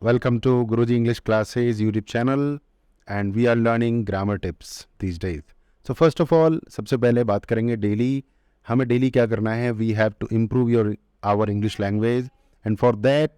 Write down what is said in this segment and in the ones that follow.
Welcome to Guruji English Classes YouTube channel and we are learning grammar tips these days. So first of all, सबसे पहले बात करेंगे daily. हमें daily क्या करना है? We have to improve our English language and for that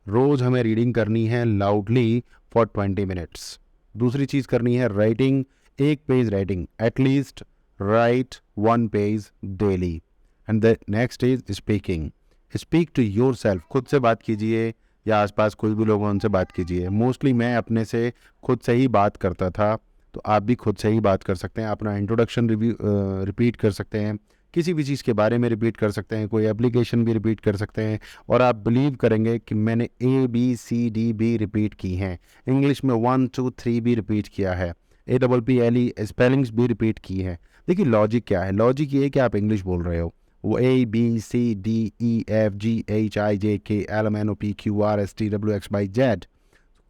रोज़ हमें reading करनी है loudly for 20 minutes. दूसरी चीज़ करनी है राइटिंग, एक page writing, at least write 1 page daily. And the next is speaking. Speak to yourself. खुद से बात कीजिए या आसपास कोई भी लोग हैं उनसे बात कीजिए. मोस्टली मैं अपने से खुद से ही बात करता था, तो आप भी खुद से ही बात कर सकते हैं. अपना इंट्रोडक्शन रिपीट कर सकते हैं, किसी भी चीज़ के बारे में रिपीट कर सकते हैं, कोई एप्लीकेशन भी रिपीट कर सकते हैं. और आप बिलीव करेंगे कि मैंने ABCD भी रिपीट की हैं. इंग्लिश में 1 2 3 भी रिपीट किया है. APPLE स्पेलिंग्स भी रिपीट की हैं. देखिए लॉजिक क्या है? लॉजिक ये है कि आप इंग्लिश बोल रहे हो. वो ABCDEFGHIJKLMNOPQRSTWXYZ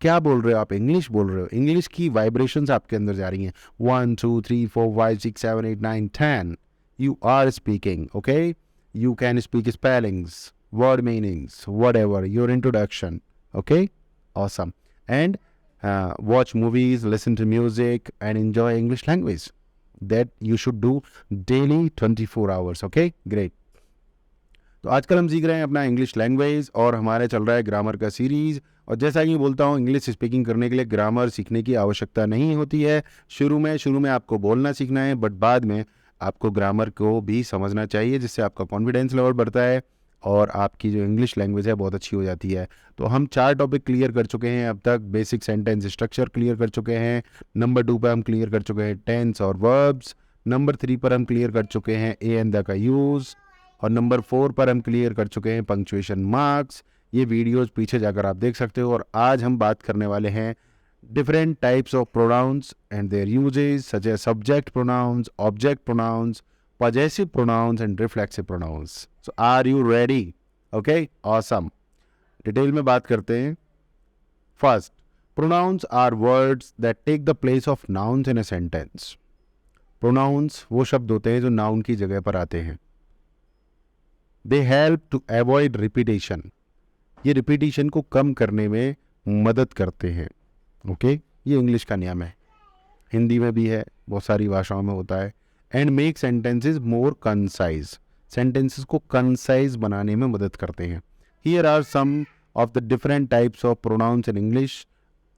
क्या बोल रहे हो? आप इंग्लिश बोल रहे हो. इंग्लिश की वाइब्रेशंस आपके अंदर जा रही हैं. 1 2 3 4 5 6 7 8 9 10. You are speaking, okay? You can speak spellings, word meanings, whatever, your introduction, okay? Awesome. And watch movies, listen to music, and enjoy English language. That you should do daily 24 hours, okay? Great. तो आजकल हम सीख रहे हैं अपना English language और हमारे चल रहा है ग्रामर का सीरीज़. और जैसा कि बोलता हूँ, इंग्लिश स्पीकिंग करने के लिए ग्रामर सीखने की आवश्यकता नहीं होती है. शुरू में आपको बोलना सीखना है, बट बाद में आपको ग्रामर को भी समझना चाहिए, जिससे आपका कॉन्फिडेंस लेवल बढ़ता है और आपकी जो इंग्लिश लैंग्वेज है बहुत अच्छी हो जाती है. तो हम 4 टॉपिक क्लियर कर चुके हैं अब तक. बेसिक सेंटेंस स्ट्रक्चर क्लियर कर चुके हैं. नंबर 2 पर हम क्लियर कर चुके हैं टेंस और वर्ब्स. नंबर 3 पर हम क्लियर कर चुके हैं ए एंड द का यूज़. और नंबर 4 पर हम क्लियर कर चुके हैं पंक्चुएशन मार्क्स. ये वीडियोज़ पीछे जाकर आप देख सकते हो. और आज हम बात करने वाले हैं different types of pronouns and their uses such as subject pronouns, object pronouns, possessive pronouns and reflexive pronouns. So are you ready? Okay, awesome. Detail में बात करते हैं. First, pronouns are words that take the place of nouns in a sentence. Pronouns वो शब्द होते हैं जो noun की जगह पर आते हैं. They help to avoid repetition. ये repetition को कम करने में मदद करते हैं. ओके ये इंग्लिश का नियम है, हिंदी में भी है, बहुत सारी भाषाओं में होता है. And make sentences more concise. Sentences को कंसाइज बनाने में मदद करते हैं. Here are some of the different types of pronouns in English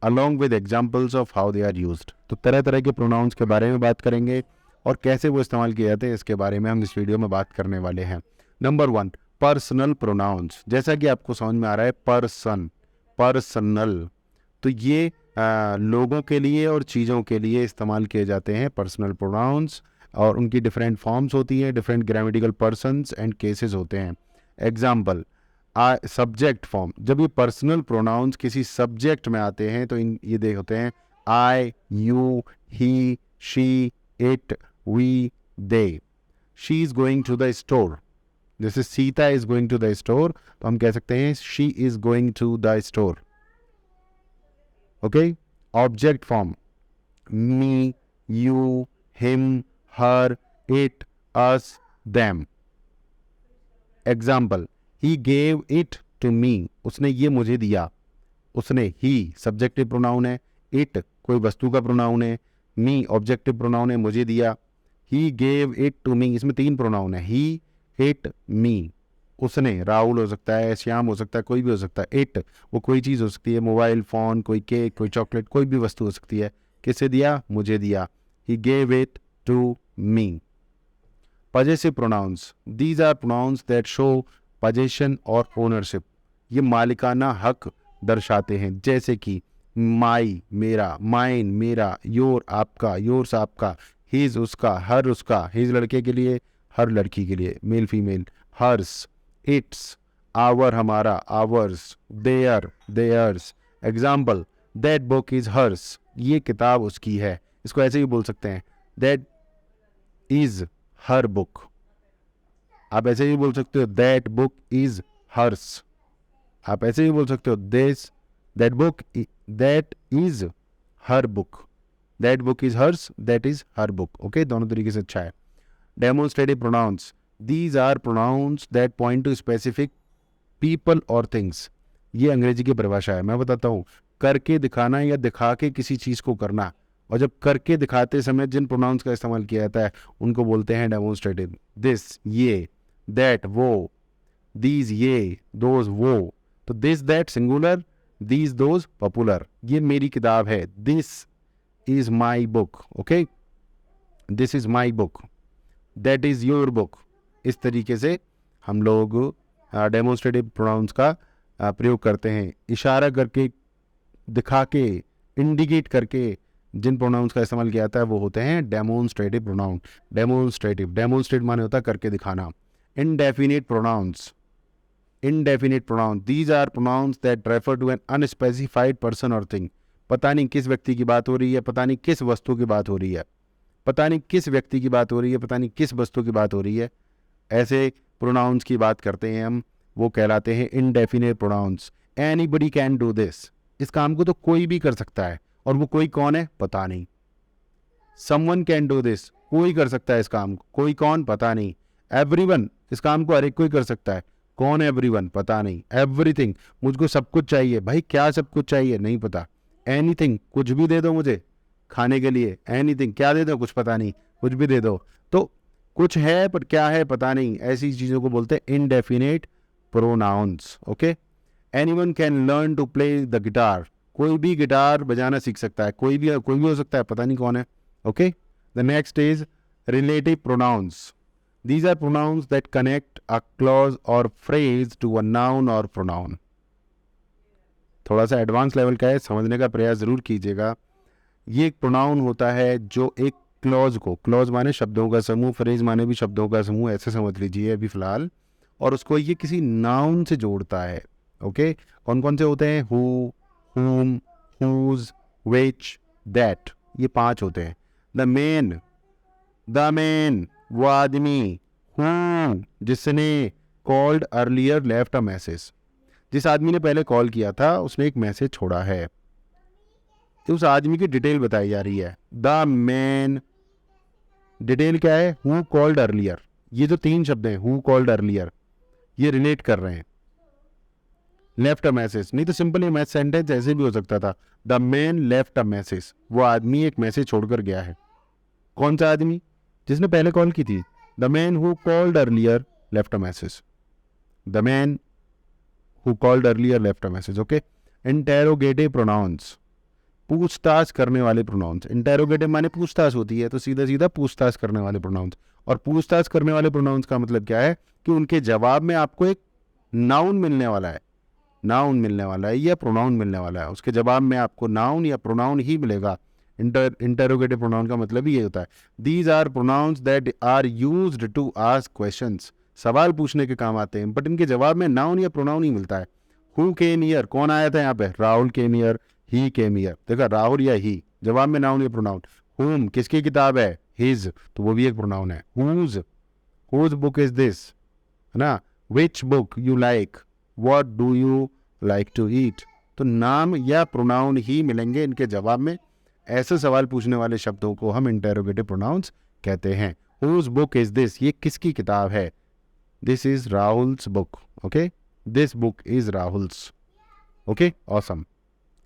along with examples of how they are used. तो तरह तरह के प्रोनाउंस के बारे में बात करेंगे और कैसे वो इस्तेमाल किए जाते हैं, इसके बारे में हम इस वीडियो में बात करने वाले हैं. Number 1, personal pronouns. जैसा कि आपको समझ में आ रहा है, पर्सन, पर्सनल, तो ये लोगों के लिए और चीज़ों के लिए इस्तेमाल किए जाते हैं पर्सनल प्रोनाउंस. और उनकी डिफरेंट फॉर्म्स होती हैं, different grammatical persons and cases होते हैं. Example, subject form. जब ये पर्सनल प्रोनाउंस किसी सब्जेक्ट में आते हैं तो ये देख होते हैं I, you, he, she, it, we, they. She is going to the store. जैसे Sita is going to the store, तो हम कह सकते हैं she is going to the store. Okay, object form, me, you, him, her, it, us, them. Example, he gave it to me. उसने ये मुझे दिया. उसने, he subjective pronoun है, it कोई वस्तु का pronoun है, me objective pronoun है, मुझे दिया. he gave it to me, इसमें 3 pronoun है, he, it, me. उसने, राहुल हो सकता है, श्याम हो सकता है, कोई भी हो सकता है. इट वो कोई चीज़ हो सकती है, मोबाइल फ़ोन, कोई केक, कोई चॉकलेट, कोई भी वस्तु हो सकती है. किसे दिया? मुझे दिया. He gave it to me. Possessive pronouns. These are pronouns that show possession और ओनरशिप. ये मालिकाना हक दर्शाते हैं. जैसे कि माई मेरा, माइन मेरा, योर आपका, योर्स आपका, हीज उसका, हर उसका, हीज लड़के के लिए, हर लड़की के लिए, male female, hers, its, our हमारा, ours, their, theirs. Example, that book is hers. ये किताब उसकी है. इसको ऐसे भी बोल सकते हैं, दैट इज हर बुक. आप ऐसे भी बोल सकते हो, दैट बुक इज हर्स. आप ऐसे भी बोल सकते हो, this, that book, that is her book. That book is hers, that is her book. Okay, दोनों तरीके से अच्छा है. Demonstrative pronouns. These are pronouns that point to specific people or things. ये अंग्रेजी की परिभाषा है। मैं बताता हूँ, करके दिखाना या दिखा के किसी चीज़ को करना। और जब करके दिखाते समय जिन प्रोनाउंस का इस्तेमाल किया जाता है उनको बोलते हैं डेमोन्स्ट्रेटिव। दिस ये, दैट वो, दीज ये, दोज वो। तो this that singular, these those popular. ये मेरी किताब है, this is my book. Okay, this is my book, that is your book. इस तरीके से हम लोग डेमोन्स्ट्रेटिव प्रोनाउंस का प्रयोग करते हैं। इशारा करके, दिखा के, इंडिकेट करके जिन प्रोनाउंस का इस्तेमाल किया जाता है वो होते हैं डेमोन्स्ट्रेटिव प्रोनाउन। डेमोन्स्ट्रेटिव, डेमोन्स्ट्रेट माने होता है करके दिखाना। Indefinite pronouns, indefinite pronoun, these are pronouns that refer to an unspecified person or thing। पता नहीं किस व्यक्ति की बात हो रही है, पता नहीं किस वस्तु की बात हो रही है, पता नहीं किस व्यक्ति की बात हो रही है, पता नहीं किस वस्तु की बात हो रही है, ऐसे प्रोनाउंस की बात करते हैं हम, वो कहलाते हैं indefinite pronouns। anybody can do this, इस काम को तो कोई भी कर सकता है, और वो कोई कौन है पता नहीं। someone can do this, कोई कर सकता है इस काम को, कोई कौन पता नहीं। everyone, इस काम को हर एक कोई कर सकता है, कौन है एवरीवन पता नहीं। एवरीथिंग, मुझको सब कुछ चाहिए, भाई क्या सब कुछ चाहिए नहीं पता। एनीथिंग, कुछ भी दे दो मुझे खाने के लिए। एनीथिंग, क्या दे दो कुछ पता नहीं, कुछ भी दे दो। तो कुछ है पर क्या है पता नहीं, ऐसी चीज़ों को बोलते हैं indefinite pronouns. Okay, anyone can learn to play the guitar, कोई भी गिटार बजाना सीख सकता है, कोई भी हो सकता है, पता नहीं कौन है। Okay, the next is relative pronouns. These are pronouns that connect a clause or phrase to a noun or pronoun। थोड़ा सा एडवांस लेवल का है, समझने का प्रयास जरूर कीजिएगा। ये एक प्रोनाउन होता है जो एक क्लॉज को, क्लॉज माने शब्दों का समूह, फ्रेज माने भी शब्दों का समूह, ऐसे समझ लीजिए अभी फिलहाल, और उसको ये किसी नाउन से जोड़ता है। ओके, कौन कौन से होते हैं? Who, whom, whose, which, that, ये 5 होते हैं। द मैन, वो आदमी। हु, जिसने, called earlier left a message, जिस आदमी ने पहले कॉल किया था उसने एक मैसेज छोड़ा है, तो उस आदमी की डिटेल बताई जा रही है। द मैन, डिटेल क्या है? Who called earlier. ये जो 3 शब्द हैं, हु कॉल्ड अर्लियर, ये रिलेट कर रहे हैं। लेफ्ट अ मैसेज, नहीं तो सिंपल ये मैच सेंटेंस ऐसे भी हो सकता था, the man left a message, वो आदमी एक मैसेज छोड़कर गया है। कौन सा आदमी? जिसने पहले कॉल की थी। The man who called earlier left a message, the man who called earlier left a message. Okay, interrogative pronounce, पूछताछ करने वाले प्रोनाउंस। इंटेरोगेटिव माने पूछताछ होती है, तो सीधा सीधा पूछताछ करने वाले प्रोनाउंस। और पूछताछ करने वाले प्रोनाउंस का मतलब क्या है कि उनके जवाब में आपको एक नाउन मिलने वाला है, नाउन मिलने वाला है या प्रोनाउन मिलने वाला है, उसके जवाब में आपको नाउन या प्रोनाउन ही मिलेगा। इंटरोगेटिव प्रोनाउन का मतलब ही ये होता है। These are pronouns that are used to ask questions, सवाल पूछने के काम आते हैं, बट इनके जवाब में नाउन या प्रोनाउन ही मिलता है। हु केम हियर, कौन आया था यहाँ पे? Rahul came here, he came here. देखा, राहुल या ही, जवाब में नाउन या प्रोनाउन। हुम, किसकी किताब है? हिज, तो वो भी एक प्रोनाउन है। हुज बुक इज दिस, है ना। Which book you like, what do you like to eat, तो नाम या प्रोनाउन ही मिलेंगे इनके जवाब में। ऐसे सवाल पूछने वाले शब्दों को हम इंटेरोगेटिव प्रोनाउंस कहते हैं। हुज बुक इज दिस, ये किसकी किताब है? This is Rahul's book. Okay, this book is Rahul's. Okay, awesome.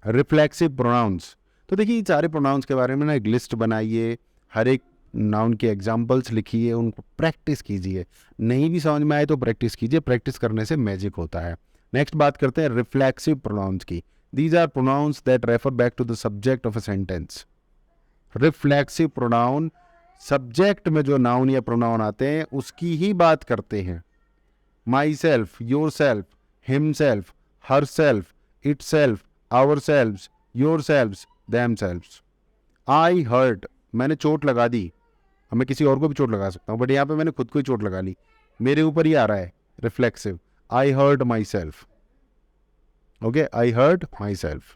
Reflexive pronouns, तो देखिए सारे प्रोनाउंस के बारे में ना एक लिस्ट बनाइए, हर एक नाउन के एग्जाम्पल्स लिखिए, उनको प्रैक्टिस कीजिए। नहीं भी समझ में आए तो प्रैक्टिस कीजिए, प्रैक्टिस करने से मैजिक होता है। नेक्स्ट बात करते हैं रिफ्लेक्सिव प्रोनाउंस की। These are pronouns that refer back to the subject of a sentence। Reflexive pronoun subject में जो नाउन या प्रोनाउन आते हैं उसकी ही बात करते हैं। Myself, yourself, himself, herself, itself, ourself, yourself, themself. I hurt, मैंने चोट लगा दी, अब मैं किसी और को भी चोट लगा सकता हूँ, बट यहाँ पे मैंने खुद को ही चोट लगा ली, मेरे ऊपर ही आ रहा है reflexive. I hurt myself. Okay, I hurt myself।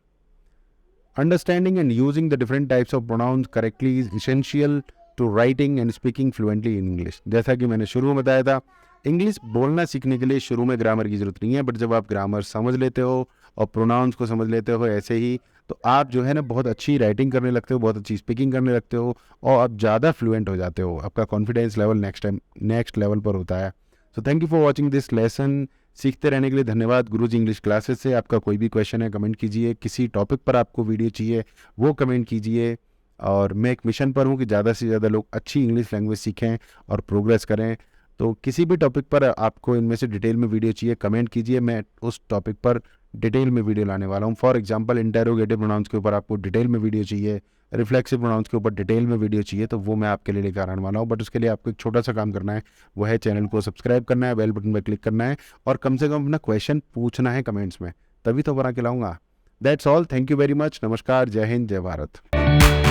Understanding and using the different types of pronouns correctly is essential to writing and speaking fluently in English। जैसा कि मैंने शुरू में बताया था, इंग्लिश बोलना सीखने के लिए शुरू में ग्रामर की जरूरत नहीं है, बट जब आप ग्रामर समझ लेते हो और प्रोनाउंस को समझ लेते हो ऐसे ही, तो आप जो है ना बहुत अच्छी राइटिंग करने लगते हो, बहुत अच्छी स्पीकिंग करने लगते हो, और आप ज़्यादा फ्लुएंट हो जाते हो। आपका कॉन्फिडेंस लेवल नेक्स्ट लेवल पर होता है। So thank you for watching this lesson. सीखते रहने के लिए धन्यवाद। गुरुजी इंग्लिश क्लासेस से आपका कोई भी क्वेश्चन है कमेंट कीजिए, किसी टॉपिक पर आपको वीडियो चाहिए वो कमेंट कीजिए। और मैं एक मिशन पर हूँ कि ज़्यादा से ज़्यादा लोग अच्छी इंग्लिश लैंग्वेज सीखें और प्रोग्रेस करें। तो किसी भी टॉपिक पर आपको इनमें से डिटेल में वीडियो चाहिए कमेंट कीजिए, मैं उस टॉपिक पर डिटेल में वीडियो लाने वाला हूँ। फॉर एग्जांपल इंटेरोगेटिव प्रोनाउंस के ऊपर आपको डिटेल में वीडियो चाहिए, रिफ्लेक्सिव प्रोनाउंस के ऊपर डिटेल में वीडियो चाहिए, तो वो मैं आपके लिए लेकर आने वाला हूँ। बट उसके लिए आपको एक छोटा सा काम करना है, वो है चैनल को सब्सक्राइब करना है, बेल बटन पर क्लिक करना है और कम से कम अपना क्वेश्चन पूछना है कमेंट्स में, तभी तो बना के लाऊंगा। That's all, thank you very much, नमस्कार, जय हिंद, जय भारत।